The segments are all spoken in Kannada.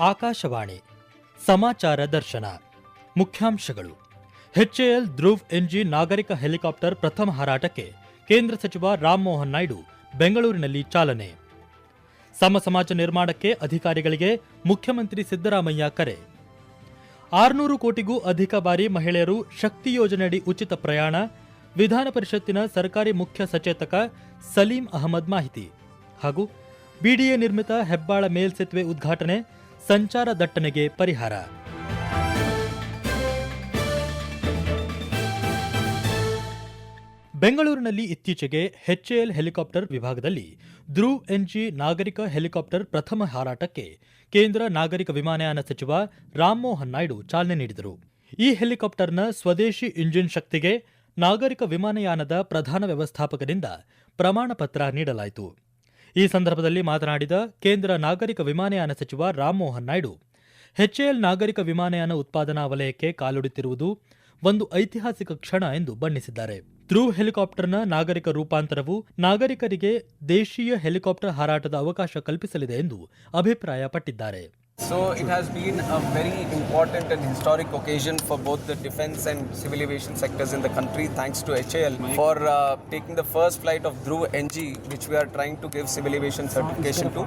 ಆಕಾಶವಾಣಿ ಸಮಾಚಾರ ದರ್ಶನ ಮುಖ್ಯಾಂಶಗಳು. ಎಚ್ಎಎಲ್ ಧ್ರುವ್ ಎನ್ಜಿ ನಾಗರಿಕ ಹೆಲಿಕಾಪ್ಟರ್ ಪ್ರಥಮ ಹಾರಾಟಕ್ಕೆ ಕೇಂದ್ರ ಸಚಿವ ರಾಮಮೋಹನ್ ನಾಯ್ಡು ಬೆಂಗಳೂರಿನಲ್ಲಿ ಚಾಲನೆ. ಸಮಾಜ ನಿರ್ಮಾಣಕ್ಕೆ ಅಧಿಕಾರಿಗಳಿಗೆ ಮುಖ್ಯಮಂತ್ರಿ ಸಿದ್ದರಾಮಯ್ಯ ಕರೆ. 600 ಕೋಟಿಗೂ ಅಧಿಕ ಬಾರಿ ಮಹಿಳೆಯರು ಶಕ್ತಿ ಯೋಜನೆಯಡಿ ಉಚಿತ ಪ್ರಯಾಣ. ವಿಧಾನ ಪರಿಷತ್ತಿನ ಸರ್ಕಾರಿ ಮುಖ್ಯ ಸಚೇತಕ ಸಲೀಂ ಅಹಮದ್ ಮಾಹಿತಿ. ಹಾಗೂ ಬಿಡಿಎ ನಿರ್ಮಿತ ಹೆಬ್ಬಾಳ ಮೇಲ್ಸೇತುವೆ ಉದ್ಘಾಟನೆ, ಸಂಚಾರ ದಟ್ಟಣೆಗೆ ಪರಿಹಾರ. ಬೆಂಗಳೂರಿನಲ್ಲಿ ಇತ್ತೀಚೆಗೆ ಎಚ್ಎಎಲ್ ಹೆಲಿಕಾಪ್ಟರ್ ವಿಭಾಗದಲ್ಲಿ ಧ್ರುವ್ ಎನ್ಜಿ ನಾಗರಿಕ ಹೆಲಿಕಾಪ್ಟರ್ ಪ್ರಥಮ ಹಾರಾಟಕ್ಕೆ ಕೇಂದ್ರ ನಾಗರಿಕ ವಿಮಾನಯಾನ ಸಚಿವ ರಾಮಮೋಹನ್ ನಾಯ್ಡು ಚಾಲನೆ ನೀಡಿದರು. ಈ ಹೆಲಿಕಾಪ್ಟರ್ನ ಸ್ವದೇಶಿ ಇಂಜಿನ್ ಶಕ್ತಿಗೆ ನಾಗರಿಕ ವಿಮಾನಯಾನದ ಪ್ರಧಾನ ವ್ಯವಸ್ಥಾಪಕರಿಂದ ಪ್ರಮಾಣ ಪತ್ರ ನೀಡಲಾಯಿತು. ಈ ಸಂದರ್ಭದಲ್ಲಿ ಮಾತನಾಡಿದ ಕೇಂದ್ರ ನಾಗರಿಕ ವಿಮಾನಯಾನ ಸಚಿವ ರಾಮಮೋಹನ್ ನಾಯ್ಡು, ಎಚ್ಎಎಲ್ ನಾಗರಿಕ ವಿಮಾನಯಾನ ಉತ್ಪಾದನಾ ವಲಯಕ್ಕೆ ಕಾಲಿಡುತ್ತಿರುವುದು ಒಂದು ಐತಿಹಾಸಿಕ ಕ್ಷಣ ಎಂದು ಬಣ್ಣಿಸಿದ್ದಾರೆ. ಧ್ರುವ್ ಹೆಲಿಕಾಪ್ಟರ್ನ ನಾಗರಿಕ ರೂಪಾಂತರವು ನಾಗರಿಕರಿಗೆ ದೇಶೀಯ ಹೆಲಿಕಾಪ್ಟರ್ ಹಾರಾಟದ ಅವಕಾಶ ಕಲ್ಪಿಸಲಿದೆ ಎಂದು ಅಭಿಪ್ರಾಯಪಟ್ಟಿದ್ದಾರೆ. So it has been a very important and historic occasion for both the defense and civil aviation sectors in the country, thanks to HAL for taking the first flight of Dhruv NG, which we are trying to give civil aviation certification to.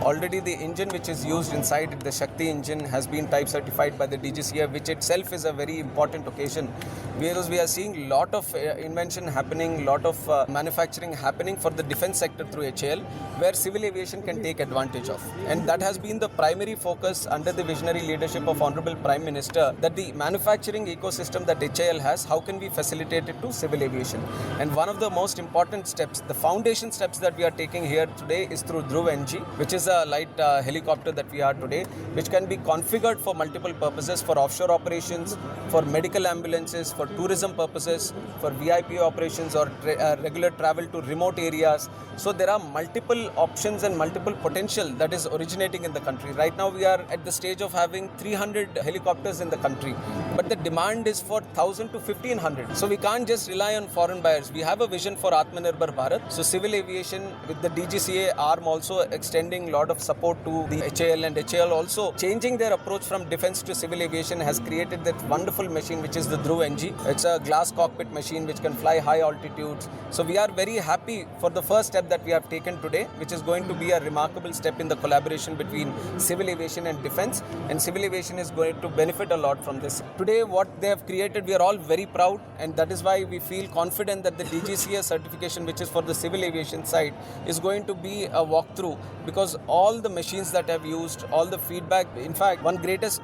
Already the engine which is used inside it, the Shakti engine, has been type certified by the DGCA, which itself is a very important occasion, because we are seeing lot of invention happening, lot of manufacturing happening for the defense sector through HAL, where civil aviation can take advantage of. And that has been the primary focus under the visionary leadership of Honorable Prime Minister, that the manufacturing ecosystem that HAL has, how can we facilitate it to civil aviation? And one of the most important steps, the foundation steps that we are taking here today is through Dhruv NG, which is a light helicopter that we are today, which can be configured for multiple purposes, for offshore operations, for medical ambulances, for tourism purposes, for VIP operations, or regular travel to remote areas. So there are multiple options and multiple potential that is originating in the country. Right now we are at the stage of having 300 helicopters in the country, but the demand is for 1,000 to 1,500. So we can't just rely on foreign buyers. We have a vision for Atmanirbhar Bharat. So civil aviation with the DGCA arm also extending a lot of support to the HAL, and HAL also changing their approach from defense to civil aviation has created that wonderful machine which is the Dhruv NG. It's a glass cockpit machine which can fly high altitudes. So we are very happy for the first step that we have taken today, which is going to be a remarkable step in the collaboration between civil aviation and defense, and civil aviation is going to benefit a lot from this. Today what they have created, we are all very proud, and that is why we feel confident that the DGCA certification, which is for the civil aviation side, is going to be a walkthrough, because all the machines that have used, all the feedback, in fact one greatest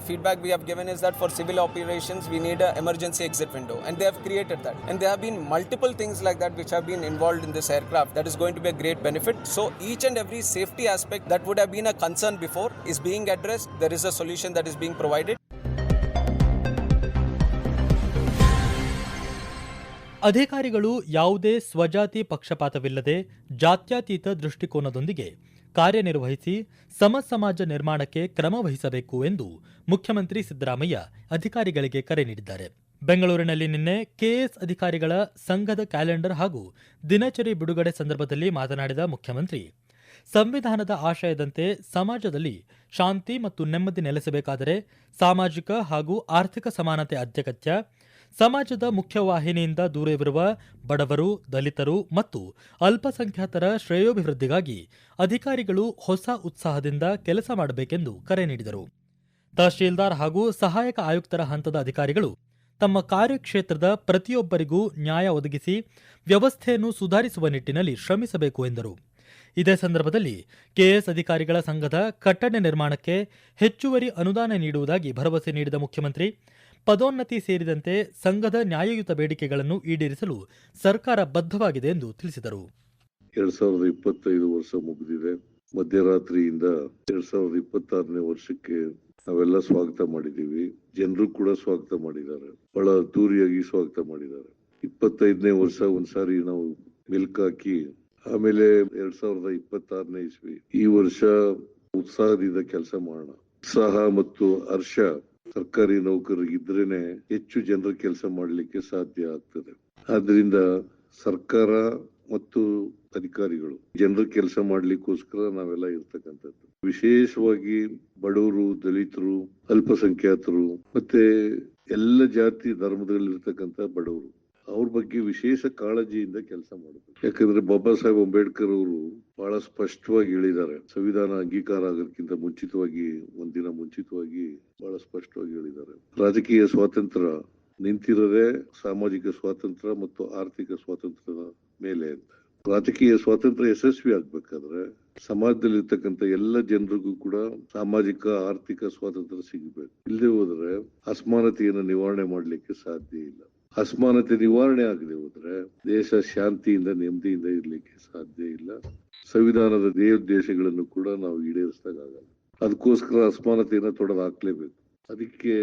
feedback we have given is that for civil operations we need an emergency exit window, and they have created that, and there have been multiple things like that which have been involved in this aircraft. That is going to be a great benefit. So each and every safety aspect that would have been a concern before is being addressed. There is a solution that is being provided. ಅಧಿಕಾರಿಗಳು ಯಾವುದೇ ಸ್ವಜಾತಿ ಪಕ್ಷಪಾತವಿಲ್ಲದೆ ಜಾತ್ಯತೀತ ದೃಷ್ಟಿಕೋನದೊಂದಿಗೆ ಕಾರ್ಯನಿರ್ವಹಿಸಿ ಸಮಾಜ ನಿರ್ಮಾಣಕ್ಕೆ ಕ್ರಮ ವಹಿಸಬೇಕು ಎಂದು ಮುಖ್ಯಮಂತ್ರಿ ಸಿದ್ದರಾಮಯ್ಯ ಅಧಿಕಾರಿಗಳಿಗೆ ಕರೆ ನೀಡಿದ್ದಾರೆ. ಬೆಂಗಳೂರಿನಲ್ಲಿ ನಿನ್ನೆ ಕೆಎಎಸ್ ಅಧಿಕಾರಿಗಳ ಸಂಘದ ಕ್ಯಾಲೆಂಡರ್ ಹಾಗೂ ದಿನಚರಿ ಬಿಡುಗಡೆ ಸಂದರ್ಭದಲ್ಲಿ ಮಾತನಾಡಿದ ಮುಖ್ಯಮಂತ್ರಿ, ಸಂವಿಧಾನದ ಆಶಯದಂತೆ ಸಮಾಜದಲ್ಲಿ ಶಾಂತಿ ಮತ್ತು ನೆಮ್ಮದಿ ನೆಲೆಸಬೇಕಾದರೆ ಸಾಮಾಜಿಕ ಹಾಗೂ ಆರ್ಥಿಕ ಸಮಾನತೆ ಅತ್ಯಗತ್ಯ. ಸಮಾಜದ ಮುಖ್ಯವಾಹಿನಿಯಿಂದ ದೂರವಿರುವ ಬಡವರು, ದಲಿತರು ಮತ್ತು ಅಲ್ಪಸಂಖ್ಯಾತರ ಶ್ರೇಯೋಭಿವೃದ್ಧಿಗಾಗಿ ಅಧಿಕಾರಿಗಳು ಹೊಸ ಉತ್ಸಾಹದಿಂದ ಕೆಲಸ ಮಾಡಬೇಕೆಂದು ಕರೆ ನೀಡಿದರು. ತಹಶೀಲ್ದಾರ್ ಹಾಗೂ ಸಹಾಯಕ ಆಯುಕ್ತರ ಹಂತದ ಅಧಿಕಾರಿಗಳು ತಮ್ಮ ಕಾರ್ಯಕ್ಷೇತ್ರದ ಪ್ರತಿಯೊಬ್ಬರಿಗೂ ನ್ಯಾಯ ಒದಗಿಸಿ ವ್ಯವಸ್ಥೆಯನ್ನು ಸುಧಾರಿಸುವ ನಿಟ್ಟಿನಲ್ಲಿ ಶ್ರಮಿಸಬೇಕು ಎಂದರು. ಇದೇ ಸಂದರ್ಭದಲ್ಲಿ ಕೆಎಎಸ್ ಅಧಿಕಾರಿಗಳ ಸಂಘದ ಕಟ್ಟಡ ನಿರ್ಮಾಣಕ್ಕೆ ಹೆಚ್ಚುವರಿ ಅನುದಾನ ನೀಡುವುದಾಗಿ ಭರವಸೆ ನೀಡಿದ ಮುಖ್ಯಮಂತ್ರಿ, ಪದೋನ್ನತಿ ಸೇರಿದಂತೆ ಸಂಘದ ನ್ಯಾಯಯುತ ಬೇಡಿಕೆಗಳನ್ನು ಈಡೇರಿಸಲು ಸರ್ಕಾರ ಬದ್ಧವಾಗಿದೆ ಎಂದು ತಿಳಿಸಿದರು. 2025 ವರ್ಷ ಮುಗಿದಿದೆ. ಮಧ್ಯರಾತ್ರಿಯಿಂದ 2026ನೇ ವರ್ಷಕ್ಕೆ ನಾವೆಲ್ಲ ಸ್ವಾಗತ ಮಾಡಿದ್ದೀವಿ. ಜನರು ಕೂಡ ಸ್ವಾಗತ ಮಾಡಿದ್ದಾರೆ, ಬಹಳ ಅದ್ದೂರಿಯಾಗಿ ಸ್ವಾಗತ ಮಾಡಿದ್ದಾರೆ. 25ನೇ ವರ್ಷ ಒಂದ್ಸಾರಿ ನಾವು ಮಿಲ್ಕ್ ಹಾಕಿ, ಆಮೇಲೆ 2026ನೇ ಇಸ್ವಿ ಈ ವರ್ಷ ಉತ್ಸಾಹದಿಂದ ಕೆಲಸ ಮಾಡೋಣ. ಉತ್ಸಾಹ ಮತ್ತು ಹರ್ಷ ಸರ್ಕಾರಿ ನೌಕರರಿಗಿದ್ರೇನೆ ಹೆಚ್ಚು ಜನರ ಕೆಲಸ ಮಾಡಲಿಕ್ಕೆ ಸಾಧ್ಯ ಆಗ್ತದೆ. ಆದ್ರಿಂದ ಸರ್ಕಾರ ಮತ್ತು ಅಧಿಕಾರಿಗಳು ಜನರ ಕೆಲಸ ಮಾಡ್ಲಿಕ್ಕೋಸ್ಕರ ನಾವೆಲ್ಲ ಇರ್ತಕ್ಕಂಥದ್ದು. ವಿಶೇಷವಾಗಿ ಬಡವರು, ದಲಿತರು, ಅಲ್ಪಸಂಖ್ಯಾತರು ಮತ್ತೆ ಎಲ್ಲ ಜಾತಿ ಧರ್ಮದಲ್ಲಿರ್ತಕ್ಕಂಥ ಬಡವರು, ಅವ್ರ ಬಗ್ಗೆ ವಿಶೇಷ ಕಾಳಜಿಯಿಂದ ಕೆಲಸ ಮಾಡಬೇಕು. ಯಾಕಂದ್ರೆ ಬಾಬಾ ಸಾಹೇಬ್ ಅಂಬೇಡ್ಕರ್ ಅವರು ಬಹಳ ಸ್ಪಷ್ಟವಾಗಿ ಹೇಳಿದ್ದಾರೆ, ಸಂವಿಧಾನ ಅಂಗೀಕಾರ ಆಗೋದಕ್ಕಿಂತ ಮುಂಚಿತವಾಗಿ, ಒಂದಿನ ಮುಂಚಿತವಾಗಿ ಬಹಳ ಸ್ಪಷ್ಟವಾಗಿ ಹೇಳಿದ್ದಾರೆ, ರಾಜಕೀಯ ಸ್ವಾತಂತ್ರ್ಯ ನಿಂತಿರೋದೇ ಸಾಮಾಜಿಕ ಸ್ವಾತಂತ್ರ್ಯ ಮತ್ತು ಆರ್ಥಿಕ ಸ್ವಾತಂತ್ರ್ಯದ ಮೇಲೆ ಅಂತ. ರಾಜಕೀಯ ಸ್ವಾತಂತ್ರ್ಯ ಯಶಸ್ವಿ ಆಗ್ಬೇಕಾದ್ರೆ ಸಮಾಜದಲ್ಲಿರ್ತಕ್ಕಂಥ ಎಲ್ಲ ಜನರಿಗೂ ಕೂಡ ಸಾಮಾಜಿಕ ಆರ್ಥಿಕ ಸ್ವಾತಂತ್ರ್ಯ ಸಿಗಬೇಕು. ಇಲ್ಲದೆ ಹೋದ್ರೆ ಅಸಮಾನತೆಯನ್ನು ನಿವಾರಣೆ ಮಾಡ್ಲಿಕ್ಕೆ ಸಾಧ್ಯ ಇಲ್ಲ. ಅಸಮಾನತೆ ನಿವಾರಣೆ ಆಗದೆ ಹೋದ್ರೆ ದೇಶ ಶಾಂತಿಯಿಂದ ನೆಮ್ಮದಿಯಿಂದ ಇರ್ಲಿಕ್ಕೆ ಸಾಧ್ಯ ಇಲ್ಲ. ಸಂವಿಧಾನದ ಧ್ಯೇಯೋದ್ದೇಶಗಳನ್ನು ಕೂಡ ನಾವು ಈಡೇರಿಸಿದಾಗಲ್ಲ. ಅದಕ್ಕೋಸ್ಕರ ಅಸಮಾನತೆಯನ್ನ ತೊಡೆದಾಕ್ಲೇಬೇಕು. ಅದಕ್ಕೆ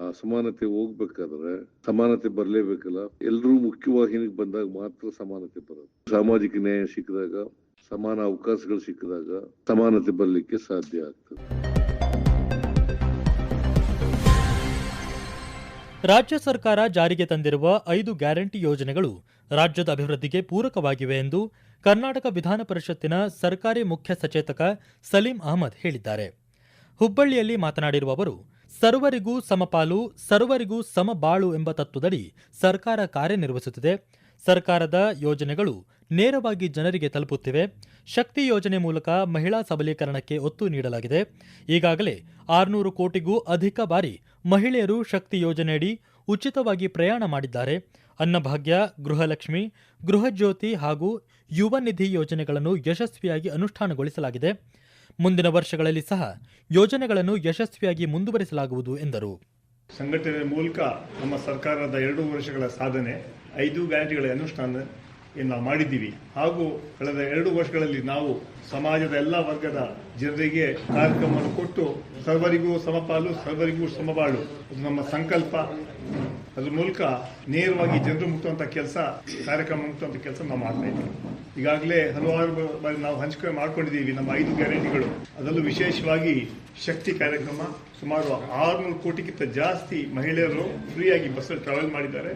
ಅಸಮಾನತೆ ಹೋಗ್ಬೇಕಾದ್ರೆ ಸಮಾನತೆ ಬರ್ಲೇಬೇಕಲ್ಲ. ಎಲ್ಲರೂ ಮುಖ್ಯವಾಹಿನಿಗೆ ಬಂದಾಗ ಮಾತ್ರ ಸಮಾನತೆ ಬರೋದು. ಸಾಮಾಜಿಕ ನ್ಯಾಯ ಸಿಕ್ಕಿದಾಗ, ಸಮಾನ ಅವಕಾಶಗಳು ಸಿಕ್ಕಿದಾಗ ಸಮಾನತೆ ಬರ್ಲಿಕ್ಕೆ ಸಾಧ್ಯ ಆಗ್ತದೆ. ರಾಜ್ಯ ಸರ್ಕಾರ ಜಾರಿಗೆ ತಂದಿರುವ 5 ಗ್ಯಾರಂಟಿ ಯೋಜನೆಗಳು ರಾಜ್ಯದ ಅಭಿವೃದ್ಧಿಗೆ ಪೂರಕವಾಗಿವೆ ಎಂದು ಕರ್ನಾಟಕ ವಿಧಾನ ಪರಿಷತ್ತಿನ ಸರ್ಕಾರಿ ಮುಖ್ಯ ಸಚೇತಕ ಸಲೀಂ ಅಹಮದ್ ಹೇಳಿದ್ದಾರೆ. ಹುಬ್ಬಳ್ಳಿಯಲ್ಲಿ ಮಾತನಾಡಿರುವ ಅವರು, ಸರ್ವರಿಗೂ ಸಮಪಾಲು, ಸರ್ವರಿಗೂ ಸಮಬಾಳು ಎಂಬ ತತ್ವದಡಿ ಸರ್ಕಾರ ಕಾರ್ಯನಿರ್ವಹಿಸುತ್ತಿದೆ. ಸರ್ಕಾರದ ಯೋಜನೆಗಳು ನೇರವಾಗಿ ಜನರಿಗೆ ತಲುಪುತ್ತಿವೆ. ಶಕ್ತಿ ಯೋಜನೆ ಮೂಲಕ ಮಹಿಳಾ ಸಬಲೀಕರಣಕ್ಕೆ ಒತ್ತು ನೀಡಲಾಗಿದೆ. ಈಗಾಗಲೇ 600 ಕೋಟಿಗೂ ಅಧಿಕ ಬಾರಿ ಮಹಿಳೆಯರು ಶಕ್ತಿ ಯೋಜನೆಯಡಿ ಉಚಿತವಾಗಿ ಪ್ರಯಾಣ ಮಾಡಿದ್ದಾರೆ. ಅನ್ನಭಾಗ್ಯ, ಗೃಹಲಕ್ಷ್ಮಿ, ಗೃಹಜ್ಯೋತಿ ಹಾಗೂ ಯುವ ನಿಧಿ ಯೋಜನೆಗಳನ್ನು ಯಶಸ್ವಿಯಾಗಿ ಅನುಷ್ಠಾನಗೊಳಿಸಲಾಗಿದೆ. ಮುಂದಿನ ವರ್ಷಗಳಲ್ಲಿ ಸಹ ಯೋಜನೆಗಳನ್ನು ಯಶಸ್ವಿಯಾಗಿ ಮುಂದುವರಿಸಲಾಗುವುದು ಎಂದರು. ಸಂಘಟನೆ ಮೂಲಕ ನಮ್ಮ ಸರ್ಕಾರದ 2 ವರ್ಷಗಳ ಸಾಧನೆ, 5 ಗ್ಯಾರಂಟಿಗಳ ಅನುಷ್ಠಾನ ನಾವು ಮಾಡಿದ್ದೀವಿ. ಹಾಗೂ ಕಳೆದ 2 ವರ್ಷಗಳಲ್ಲಿ ನಾವು ಸಮಾಜದ ಎಲ್ಲ ವರ್ಗದ ಜನರಿಗೆ ಕಾರ್ಯಕ್ರಮವನ್ನು ಕೊಟ್ಟು ಸರ್ವರಿಗೂ ಸಮಪಾಲು, ಸರ್ವರಿಗೂ ಸಮಬಾಳು, ಅದು ನಮ್ಮ ಸಂಕಲ್ಪ. ಅದ್ರ ಮೂಲಕ ನೇರವಾಗಿ ಜನರು ಮುಟ್ಟುವಂಥ ಕೆಲಸ, ಕಾರ್ಯಕ್ರಮ ಮುಟ್ಟುವಂಥ ಕೆಲಸ ನಾವು ಮಾಡ್ತಾ ಇದ್ದೀವಿ. ಈಗಾಗಲೇ ಹಲವಾರು ಬಾರಿ ನಾವು ಹಂಚಿಕೆ ಮಾಡ್ಕೊಂಡಿದ್ದೀವಿ ನಮ್ಮ 5 ಗ್ಯಾರಂಟಿಗಳು. ಅದರಲ್ಲೂ ವಿಶೇಷವಾಗಿ ಶಕ್ತಿ ಕಾರ್ಯಕ್ರಮ, ಸುಮಾರು 600 ಕೋಟಿಗಿಂತ ಜಾಸ್ತಿ ಮಹಿಳೆಯರು ಫ್ರೀಯಾಗಿ ಬಸ್ಸಲ್ಲಿ ಟ್ರಾವೆಲ್ ಮಾಡಿದ್ದಾರೆ.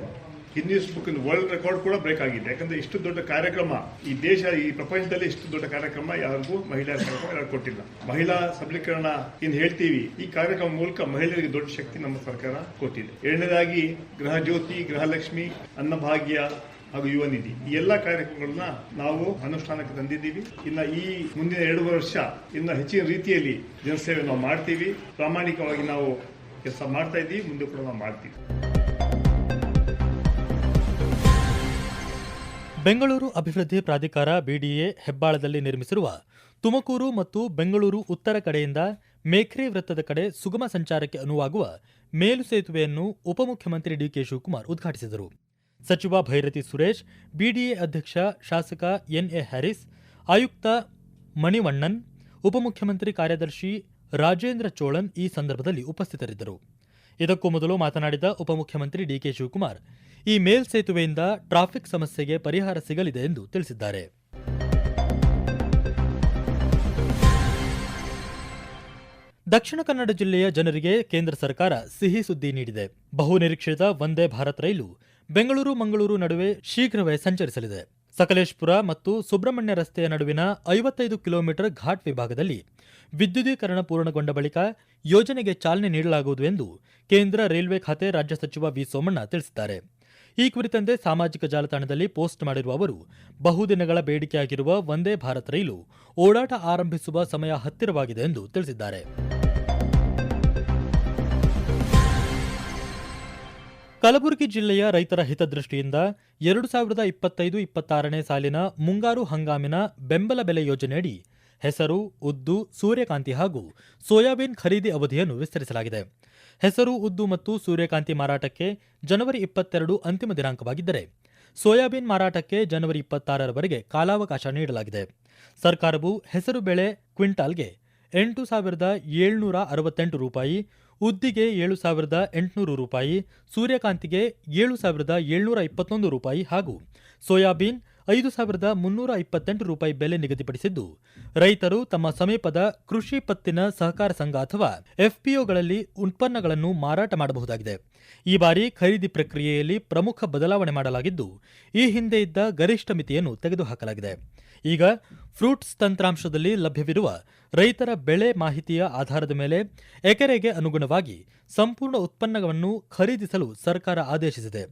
ಗಿನ್ನಿಸ್ ಬುಕ್ ವರ್ಲ್ಡ್ ರೆಕಾರ್ಡ್ ಕೂಡ ಬ್ರೇಕ್ ಆಗಿದೆ. ಯಾಕಂದ್ರೆ ಇಷ್ಟು ದೊಡ್ಡ ಕಾರ್ಯಕ್ರಮ ಈ ದೇಶ, ಈ ಪ್ರಪಂಚದಲ್ಲಿ ಇಷ್ಟು ದೊಡ್ಡ ಕಾರ್ಯಕ್ರಮ ಯಾರಿಗೂ ಮಹಿಳೆಯರ ಕಾರ್ಯಕ್ರಮ ಯಾರು ಕೊಟ್ಟಿಲ್ಲ. ಮಹಿಳಾ ಸಬಲೀಕರಣ ಏನ್ ಹೇಳ್ತೀವಿ, ಈ ಕಾರ್ಯಕ್ರಮ ಮೂಲಕ ಮಹಿಳೆಯರಿಗೆ ದೊಡ್ಡ ಶಕ್ತಿ ನಮ್ಮ ಸರ್ಕಾರ ಕೊಟ್ಟಿದೆ. ಎರಡನೇದಾಗಿ ಗೃಹ ಜ್ಯೋತಿ, ಗೃಹಲಕ್ಷ್ಮಿ, ಅನ್ನಭಾಗ್ಯ ಹಾಗೂ ಯುವ ನಿಧಿ, ಈ ಎಲ್ಲಾ ಕಾರ್ಯಕ್ರಮಗಳನ್ನ ನಾವು ಅನುಷ್ಠಾನಕ್ಕೆ ತಂದಿದ್ದೀವಿ. ಇನ್ನು ಈ ಮುಂದಿನ 2 ವರ್ಷ ಇನ್ನು ಹೆಚ್ಚಿನ ರೀತಿಯಲ್ಲಿ ಜನಸೇವೆ ನಾವು ಮಾಡ್ತೀವಿ. ಪ್ರಾಮಾಣಿಕವಾಗಿ ನಾವು ಕೆಲಸ ಮಾಡ್ತಾ ಇದ್ದೀವಿ, ಮುಂದೆ ಕೂಡ ನಾವು ಮಾಡ್ತೀವಿ. ಬೆಂಗಳೂರು ಅಭಿವೃದ್ಧಿ ಪ್ರಾಧಿಕಾರ ಬಿಡಿಎ ಹೆಬ್ಬಾಳದಲ್ಲಿ ನಿರ್ಮಿಸಿರುವ ತುಮಕೂರು ಮತ್ತು ಬೆಂಗಳೂರು ಉತ್ತರ ಕಡೆಯಿಂದ ಮೇಖ್ರಿ ವೃತ್ತದ ಕಡೆ ಸುಗಮ ಸಂಚಾರಕ್ಕೆ ಅನುವಾಗುವ ಮೇಲು ಸೇತುವೆಯನ್ನು ಉಪಮುಖ್ಯಮಂತ್ರಿ ಡಿಕೆ ಶಿವಕುಮಾರ್ ಉದ್ಘಾಟಿಸಿದರು. ಸಚಿವ ಭೈರತಿ ಸುರೇಶ್, ಬಿಡಿಎ ಅಧ್ಯಕ್ಷ ಶಾಸಕ ಎನ್ಎ ಹ್ಯಾರಿಸ್, ಆಯುಕ್ತ ಮಣಿವಣ್ಣನ್, ಉಪಮುಖ್ಯಮಂತ್ರಿ ಕಾರ್ಯದರ್ಶಿ ರಾಜೇಂದ್ರ ಚೋಳನ್ ಈ ಸಂದರ್ಭದಲ್ಲಿ ಉಪಸ್ಥಿತರಿದ್ದರು. ಇದಕ್ಕೂ ಮೊದಲು ಮಾತನಾಡಿದ ಉಪಮುಖ್ಯಮಂತ್ರಿ ಡಿಕೆ ಶಿವಕುಮಾರ್, ಈ ಮೇಲ್ಸೇತುವೆಯಿಂದ ಟ್ರಾಫಿಕ್ ಸಮಸ್ಯೆಗೆ ಪರಿಹಾರ ಸಿಗಲಿದೆ ಎಂದು ತಿಳಿಸಿದ್ದಾರೆ. ದಕ್ಷಿಣ ಕನ್ನಡ ಜಿಲ್ಲೆಯ ಜನರಿಗೆ ಕೇಂದ್ರ ಸರ್ಕಾರ ಸಿಹಿ ಸುದ್ದಿ ನೀಡಿದೆ. ಬಹುನಿರೀಕ್ಷಿತ ವಂದೇ ಭಾರತ್ ರೈಲು ಬೆಂಗಳೂರು ಮಂಗಳೂರು ನಡುವೆ ಶೀಘ್ರವೇ ಸಂಚರಿಸಲಿದೆ. ಸಕಲೇಶಪುರ ಮತ್ತು ಸುಬ್ರಹ್ಮಣ್ಯ ರಸ್ತೆಯ ನಡುವಿನ 55 ಕಿಲೋಮೀಟರ್ ಘಾಟ್ ವಿಭಾಗದಲ್ಲಿ ವಿದ್ಯುದೀಕರಣ ಪೂರ್ಣಗೊಂಡ ಬಳಿಕ ಯೋಜನೆಗೆ ಚಾಲನೆ ನೀಡಲಾಗುವುದು ಎಂದು ಕೇಂದ್ರ ರೈಲ್ವೆ ಖಾತೆ ರಾಜ್ಯ ಸಚಿವ ವಿ ಸೋಮಣ್ಣ ತಿಳಿಸಿದ್ದಾರೆ. ಈ ಕುರಿತಂತೆ ಸಾಮಾಜಿಕ ಜಾಲತಾಣದಲ್ಲಿ ಪೋಸ್ಟ್ ಮಾಡಿರುವ ಅವರು, ಬಹುದಿನಗಳ ಬೇಡಿಕೆಯಾಗಿರುವ ವಂದೇ ಭಾರತ್ ರೈಲು ಓಡಾಟ ಆರಂಭಿಸುವ ಸಮಯ ಹತ್ತಿರವಾಗಿದೆ ಎಂದು ತಿಳಿಸಿದ್ದಾರೆ. ಕಲಬುರಗಿ ಜಿಲ್ಲೆಯ ರೈತರ ಹಿತದೃಷ್ಟಿಯಿಂದ 2025-26ನೇ ಸಾಲಿನ ಮುಂಗಾರು ಹಂಗಾಮಿನ ಬೆಂಬಲ ಬೆಲೆ ಯೋಜನೆಯಡಿ ಹೆಸರು, ಉದ್ದು, ಸೂರ್ಯಕಾಂತಿ ಹಾಗೂ ಸೋಯಾಬೀನ್ ಖರೀದಿ ಅವಧಿಯನ್ನು ವಿಸ್ತರಿಸಲಾಗಿದೆ. ಹೆಸರು, ಉದ್ದು ಮತ್ತು ಸೂರ್ಯಕಾಂತಿ ಮಾರಾಟಕ್ಕೆ ಜನವರಿ 22 ಅಂತಿಮ ದಿನಾಂಕವಾಗಿದ್ದರೆ ಸೋಯಾಬೀನ್ ಮಾರಾಟಕ್ಕೆ ಜನವರಿ 26ರವರೆಗೆ ಕಾಲಾವಕಾಶ ನೀಡಲಾಗಿದೆ. ಸರ್ಕಾರವು ಹೆಸರು ಬೆಳೆ ಕ್ವಿಂಟಾಲ್ಗೆ 8,768 ರೂಪಾಯಿ, ಉದ್ದಿಗೆ 7,800 ರೂಪಾಯಿ, ಸೂರ್ಯಕಾಂತಿಗೆ 7,721 ರೂಪಾಯಿ ಹಾಗೂ ಸೋಯಾಬೀನ್ 5,328 ರೂಪಾಯಿ ಬೆಲೆ ನಿಗದಿಪಡಿಸಿದ್ದು, ರೈತರು ತಮ್ಮ ಸಮೀಪದ ಕೃಷಿ ಪತ್ತಿನ ಸಹಕಾರ ಸಂಘ ಅಥವಾ ಎಫ್ಪಿಒಗಳಲ್ಲಿ ಉತ್ಪನ್ನಗಳನ್ನು ಮಾರಾಟ ಮಾಡಬಹುದಾಗಿದೆ. ಈ ಬಾರಿ ಖರೀದಿ ಪ್ರಕ್ರಿಯೆಯಲ್ಲಿ ಪ್ರಮುಖ ಬದಲಾವಣೆ ಮಾಡಲಾಗಿದ್ದು, ಈ ಹಿಂದೆ ಇದ್ದ ಗರಿಷ್ಠ ಮಿತಿಯನ್ನು ತೆಗೆದುಹಾಕಲಾಗಿದೆ. ಈಗ ಫ್ರೂಟ್ಸ್ ತಂತ್ರಾಂಶದಲ್ಲಿ ಲಭ್ಯವಿರುವ ರೈತರ ಬೆಳೆ ಮಾಹಿತಿಯ ಆಧಾರದ ಮೇಲೆ ಎಕರೆಗೆ ಅನುಗುಣವಾಗಿ ಸಂಪೂರ್ಣ ಉತ್ಪನ್ನವನ್ನು ಖರೀದಿಸಲು ಸರ್ಕಾರ ಆದೇಶಿಸಿದೆ.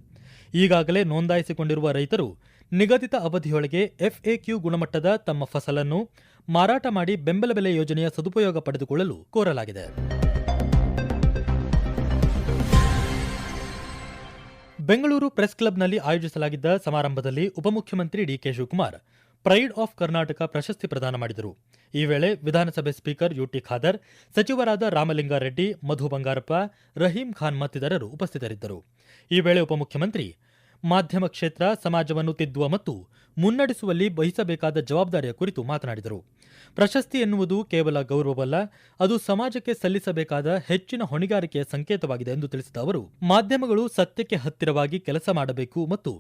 ಈಗಾಗಲೇ ನೋಂದಾಯಿಸಿಕೊಂಡಿರುವ ರೈತರು ನಿಗದಿತ ಅವಧಿಯೊಳಗೆ FAQ ಗುಣಮಟ್ಟದ ತಮ್ಮ ಫಸಲನ್ನು ಮಾರಾಟ ಮಾಡಿ ಬೆಂಬಲ ಬೆಲೆ ಯೋಜನೆಯ ಸದುಪಯೋಗ ಪಡೆದುಕೊಳ್ಳಲು ಕೋರಲಾಗಿದೆ. ಬೆಂಗಳೂರು ಪ್ರೆಸ್ ಕ್ಲಬ್ನಲ್ಲಿ ಆಯೋಜಿಸಲಾಗಿದ್ದ ಸಮಾರಂಭದಲ್ಲಿ ಉಪಮುಖ್ಯಮಂತ್ರಿ DK Shivakumar pride of Karnataka ಪ್ರಶಸ್ತಿ ಪ್ರದಾನ ಮಾಡಿದರು. ಈ ವೇಳೆ ವಿಧಾನಸಭೆ ಸ್ಪೀಕರ್ ಯುಟಿ ಖಾದರ್, ಸಚಿವರಾದ ರಾಮಲಿಂಗಾರೆಡ್ಡಿ, ಮಧು ಬಂಗಾರಪ್ಪ, ರಹೀಂ ಖಾನ್ ಮತ್ತಿತರರು ಉಪಸ್ಥಿತರಿದ್ದರು. ಈ ವೇಳೆ ಉಪಮುಖ್ಯಮಂತ್ರಿ ಮಾಧ್ಯಮ ಕ್ಷೇತ್ರ ಸಮಾಜವನ್ನು ತಿದ್ದುವ ಮತ್ತು ಮುನ್ನಡೆಸುವಲ್ಲಿ ವಹಿಸಬೇಕಾದ ಜವಾಬ್ದಾರಿಯ ಕುರಿತು ಮಾತನಾಡಿದರು. ಪ್ರಶಸ್ತಿ ಎನ್ನುವುದು ಕೇವಲ ಗೌರವವಲ್ಲ, ಅದು ಸಮಾಜಕ್ಕೆ ಸಲ್ಲಿಸಬೇಕಾದ ಹೆಚ್ಚಿನ ಹೊಣೆಗಾರಿಕೆಯ ಸಂಕೇತವಾಗಿದೆ ಎಂದು ತಿಳಿಸಿದ ಅವರು, ಮಾಧ್ಯಮಗಳು ಸತ್ಯಕ್ಕೆ ಹತ್ತಿರವಾಗಿ ಕೆಲಸ ಮಾಡಬೇಕು ಮತ್ತು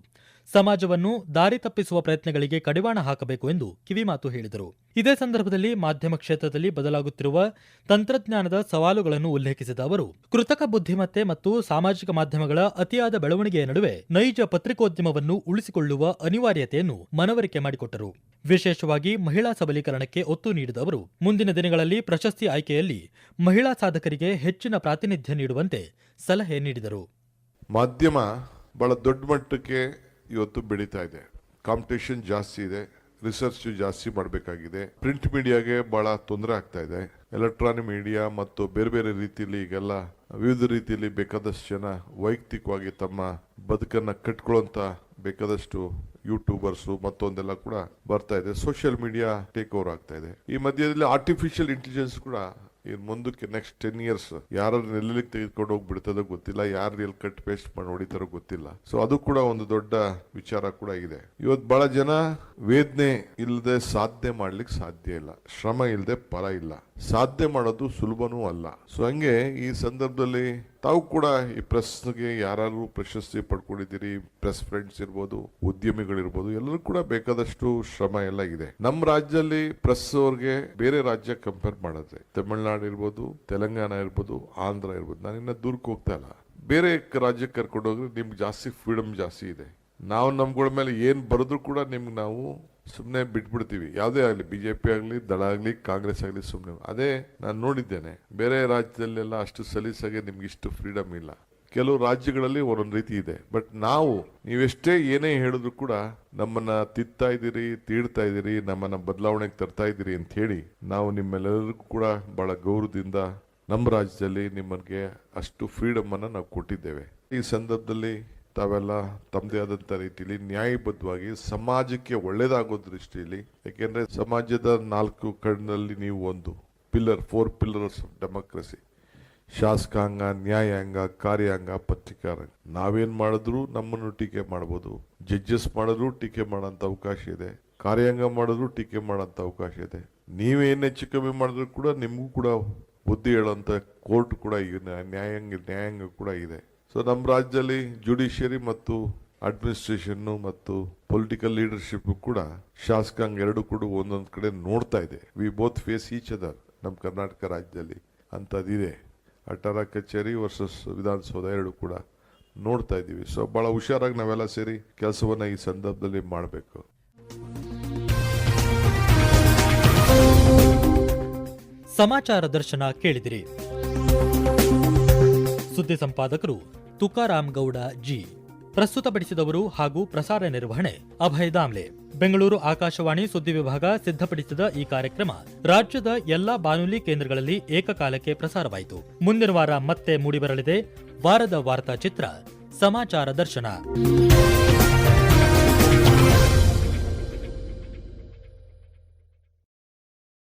ಸಮಾಜವನ್ನು ದಾರಿ ತಪ್ಪಿಸುವ ಪ್ರಯತ್ನಗಳಿಗೆ ಕಡಿವಾಣ ಹಾಕಬೇಕು ಎಂದು ಕಿವಿಮಾತು ಹೇಳಿದರು. ಇದೇ ಸಂದರ್ಭದಲ್ಲಿ ಮಾಧ್ಯಮ ಕ್ಷೇತ್ರದಲ್ಲಿ ಬದಲಾಗುತ್ತಿರುವ ತಂತ್ರಜ್ಞಾನದ ಸವಾಲುಗಳನ್ನು ಉಲ್ಲೇಖಿಸಿದ ಅವರು, ಕೃತಕ ಬುದ್ಧಿಮತ್ತೆ ಮತ್ತು ಸಾಮಾಜಿಕ ಮಾಧ್ಯಮಗಳ ಅತಿಯಾದ ಬೆಳವಣಿಗೆಯ ನಡುವೆ ನೈಜ ಪತ್ರಿಕೋದ್ಯಮವನ್ನು ಉಳಿಸಿಕೊಳ್ಳುವ ಅನಿವಾರ್ಯತೆಯನ್ನು ಮನವರಿಕೆ ಮಾಡಿಕೊಟ್ಟರು. ವಿಶೇಷವಾಗಿ ಮಹಿಳಾ ಸಬಲೀಕರಣಕ್ಕೆ ಒತ್ತು ನೀಡಿದ ಅವರು, ಮುಂದಿನ ದಿನಗಳಲ್ಲಿ ಪ್ರಶಸ್ತಿ ಆಯ್ಕೆಯಲ್ಲಿ ಮಹಿಳಾ ಸಾಧಕರಿಗೆ ಹೆಚ್ಚಿನ ಪ್ರಾತಿನಿಧ್ಯ ನೀಡುವಂತೆ ಸಲಹೆ ನೀಡಿದರು. ಮಾಧ್ಯಮ ಬಹಳ ದೊಡ್ಡ ಮಟ್ಟಕ್ಕೆ ಇವತ್ತು ಬೆಳೀತಾ ಇದೆ. ಕಾಂಪಿಟೇಷನ್ ಜಾಸ್ತಿ ಇದೆ, ರಿಸರ್ಚ್ ಜಾಸ್ತಿ ಮಾಡಬೇಕಾಗಿದೆ. ಪ್ರಿಂಟ್ ಮೀಡಿಯಾಗೆ ಬಹಳ ತೊಂದರೆ ಆಗ್ತಾ ಇದೆ. ಎಲೆಕ್ಟ್ರಾನಿಕ್ ಮೀಡಿಯಾ ಮತ್ತು ಬೇರೆ ಬೇರೆ ರೀತಿಯಲ್ಲಿ ಈಗೆಲ್ಲ ವಿವಿಧ ರೀತಿಯಲ್ಲಿ ಬೇಕಾದಷ್ಟು ಜನ ವೈಯಕ್ತಿಕವಾಗಿ ತಮ್ಮ ಬದುಕನ್ನ ಕಟ್ಕೊಳ್ಳುವಂತ ಬೇಕಾದಷ್ಟು ಯೂಟ್ಯೂಬರ್ಸು ಮತ್ತೊಂದೆಲ್ಲ ಕೂಡ ಬರ್ತಾ ಇದೆ. ಸೋಷಿಯಲ್ ಮೀಡಿಯಾ ಟೇಕ್ ಓವರ್ ಆಗ್ತಾ ಇದೆ. ಈ ಮಧ್ಯದಲ್ಲಿ ಆರ್ಟಿಫಿಷಿಯಲ್ ಇಂಟೆಲಿಜೆನ್ಸ್ ಕೂಡ ಇನ್ನು ಮುಂದಕ್ಕೆ ನೆಕ್ಸ್ಟ್ 10 years ಯಾರು ನೆಲೆಲಿಕ್ಕೆ ತೆಗೆದುಕೊಂಡು ಹೋಗ್ಬಿಡ್ತದೋ ಗೊತ್ತಿಲ್ಲ, ಯಾರು ಎಲ್ಲಿ ಕಟ್ ಪೇಸ್ಟ್ ಮಾಡಿ ಹೊಡಿತಾರೋ ಗೊತ್ತಿಲ್ಲ. ಸೊ ಅದು ಕೂಡ ಒಂದು ದೊಡ್ಡ ವಿಚಾರ ಕೂಡ ಇದೆ. ಇವತ್ತು ಬಹಳ ಜನ ವೇದನೆ ಇಲ್ಲದೆ ಸಾಧನೆ ಮಾಡ್ಲಿಕ್ಕೆ ಸಾಧ್ಯ ಇಲ್ಲ, ಶ್ರಮ ಇಲ್ಲದೆ ಫಲ ಇಲ್ಲ. ಸಾಧನೆ ಮಾಡೋದು ಸುಲಭನೂ ಅಲ್ಲ. ಸೊ ಹಂಗೆ ಈ ಸಂದರ್ಭದಲ್ಲಿ ತಾವು ಕೂಡ ಈ ಪ್ರೆಸ್ಗೆ ಯಾರು ಪ್ರಶಸ್ತಿ ಪಡ್ಕೊಂಡಿದ್ದೀರಿ, ಪ್ರೆಸ್ ಫ್ರೆಂಡ್ಸ್ ಇರ್ಬೋದು, ಉದ್ಯಮಿಗಳಿರ್ಬೋದು, ಎಲ್ಲರೂ ಕೂಡ ಬೇಕಾದಷ್ಟು ಶ್ರಮ ಎಲ್ಲ ಇದೆ. ನಮ್ಮ ರಾಜ್ಯದಲ್ಲಿ ಪ್ರೆಸ್ ಅವ್ರಿಗೆ ಬೇರೆ ರಾಜ್ಯ ಕಂಪೇರ್ ಮಾಡಿದ್ರೆ ತಮಿಳುನಾಡು ಇರ್ಬೋದು, ತೆಲಂಗಾಣ ಇರ್ಬೋದು, ಆಂಧ್ರ ಇರ್ಬೋದು, ನಾನಿನ್ನ ದೂರಕ್ಕೆ ಹೋಗ್ತಾ ಇಲ್ಲ. ಬೇರೆ ರಾಜ್ಯಕ್ಕೆ ಕರ್ಕೊಂಡು ಹೋದ್ರೆ ನಿಮ್ಗೆ ಜಾಸ್ತಿ ಫ್ರೀಡಮ್ ಜಾಸ್ತಿ ಇದೆ. ನಾವು ನಮ್ಗಳ ಮೇಲೆ ಏನ್ ಬರೆದ್ರು ಕೂಡ ನಿಮ್ಗೆ ನಾವು ಸುಮ್ಮನೆ ಬಿಟ್ಬಿಡ್ತೀವಿ. ಯಾವುದೇ ಆಗಲಿ, ಬಿಜೆಪಿ ಆಗಲಿ, ದಳ ಆಗಲಿ, ಕಾಂಗ್ರೆಸ್ ಆಗಲಿ, ಸುಮ್ಮನೆ. ಅದೇ ನಾನು ನೋಡಿದ್ದೇನೆ, ಬೇರೆ ರಾಜ್ಯದಲ್ಲೆಲ್ಲ ಅಷ್ಟು ಸಲೀಸಾಗಿ ನಿಮ್ಗೆ ಇಷ್ಟು ಫ್ರೀಡಮ್ ಇಲ್ಲ. ಕೆಲವು ರಾಜ್ಯಗಳಲ್ಲಿ ಒಂದೊಂದು ರೀತಿ ಇದೆ. ಬಟ್ ನಾವು ನೀವೆಷ್ಟೇ ಏನೇ ಹೇಳಿದ್ರು ಕೂಡ ನಮ್ಮನ್ನ ತಿತ್ತಾ ಇದ್ದೀರಿ, ತೀಡ್ತಾ ಇದ್ದೀರಿ, ನಮ್ಮನ್ನ ಬದಲಾವಣೆಗೆ ತರ್ತಾ ಇದ್ದೀರಿ ಅಂತ ಹೇಳಿ ನಾವು ನಿಮ್ಮೆಲ್ಲರಿಗೂ ಕೂಡ ಬಹಳ ಗೌರವದಿಂದ ನಮ್ಮ ರಾಜ್ಯದಲ್ಲಿ ನಿಮಗೆ ಅಷ್ಟು ಫ್ರೀಡಮ್ ಅನ್ನ ನಾವು ಕೊಟ್ಟಿದ್ದೇವೆ. ಈ ಸಂದರ್ಭದಲ್ಲಿ ತಾವೆಲ್ಲ ತಮ್ಮದೇ ಆದಂತ ರೀತಿಯಲ್ಲಿ ನ್ಯಾಯಬದ್ಧವಾಗಿ ಸಮಾಜಕ್ಕೆ ಒಳ್ಳೇದಾಗೋ ದೃಷ್ಟಿಯಲ್ಲಿ, ಯಾಕೆಂದ್ರೆ ಸಮಾಜದ 4 ಕಣ್ಣಲ್ಲಿ ನೀವು ಒಂದು ಪಿಲ್ಲರ್, 4 pillars ಆಫ್ ಡೆಮೋಕ್ರಸಿ: ಶಾಸಕಾಂಗ, ನ್ಯಾಯಾಂಗ, ಕಾರ್ಯಾಂಗ, ಪತ್ರಿಕಾರಂಗ. ನಾವೇನ್ ಮಾಡಿದ್ರು ನಮ್ಮನ್ನು ಟೀಕೆ ಮಾಡಬಹುದು, ಜಡ್ಜಸ್ ಮಾಡಿದ್ರು ಟೀಕೆ ಮಾಡೋಂಥ ಅವಕಾಶ ಇದೆ, ಕಾರ್ಯಾಂಗ ಮಾಡಿದ್ರು ಟೀಕೆ ಮಾಡೋಂಥ ಅವಕಾಶ ಇದೆ. ನೀವೇನ್ ಹೆಚ್ಚು ಕಮ್ಮಿ ಮಾಡಿದ್ರು ಕೂಡ ನಿಮಗೂ ಕೂಡ ಬುದ್ಧಿ ಹೇಳೋಂಥ ಕೋರ್ಟ್ ಕೂಡ ಈಗ ನ್ಯಾಯಾಂಗ ಕೂಡ ಇದೆ. ಸೊ ನಮ್ಮ ರಾಜ್ಯದಲ್ಲಿ ಜುಡಿಷಿಯರಿ ಮತ್ತು ಅಡ್ಮಿನಿಸ್ಟ್ರೇಷನ್ ಮತ್ತು ಪೊಲಿಟಿಕಲ್ ಲೀಡರ್ಶಿಪ್ ಕೂಡ ಶಾಸಕಾಂಗ ಎರಡು ಕೂಡ ಒಂದೊಂದು ಕಡೆ ನೋಡ್ತಾ ಇದೆ. We both face each other. ನಮ್ಮ ಕರ್ನಾಟಕ ರಾಜ್ಯದಲ್ಲಿ ಅಂಥದ್ದಿದೆ. ಅಟಾರ ಕಚೇರಿ ವರ್ಸಸ್ ವಿಧಾನಸೌಧ ಎರಡು ಕೂಡ ನೋಡ್ತಾ ಇದ್ದೀವಿ. ಸೊ ಬಹಳ ಹುಷಾರಾಗಿ ನಾವೆಲ್ಲ ಸೇರಿ ಕೆಲಸವನ್ನ ಈ ಸಂದರ್ಭದಲ್ಲಿ ಮಾಡಬೇಕು. ಸಮಾಚಾರ ದರ್ಶನ ಕೇಳಿದಿರಿ. ಸುದ್ದಿ ಸಂಪಾದಕರು ತುಕಾರಾಮ್ ಗೌಡ ಜಿ, ಪ್ರಸ್ತುತಪಡಿಸಿದವರು ಹಾಗೂ ಪ್ರಸಾರ ನಿರ್ವಹಣೆ ಅಭಯ್ ದಾಮ್ಲೆ. ಬೆಂಗಳೂರು ಆಕಾಶವಾಣಿ ಸುದ್ದಿ ವಿಭಾಗ ಸಿದ್ಧಪಡಿಸಿದ ಈ ಕಾರ್ಯಕ್ರಮ ರಾಜ್ಯದ ಎಲ್ಲಾ ಬಾನುಲಿ ಕೇಂದ್ರಗಳಲ್ಲಿ ಏಕಕಾಲಕ್ಕೆ ಪ್ರಸಾರವಾಯಿತು. ಮುಂದಿನ ವಾರ ಮತ್ತೆ ಮೂಡಿಬರಲಿದೆ ವಾರದ ವಾರ್ತಾ ಚಿತ್ರ ಸಮಾಚಾರ ದರ್ಶನ.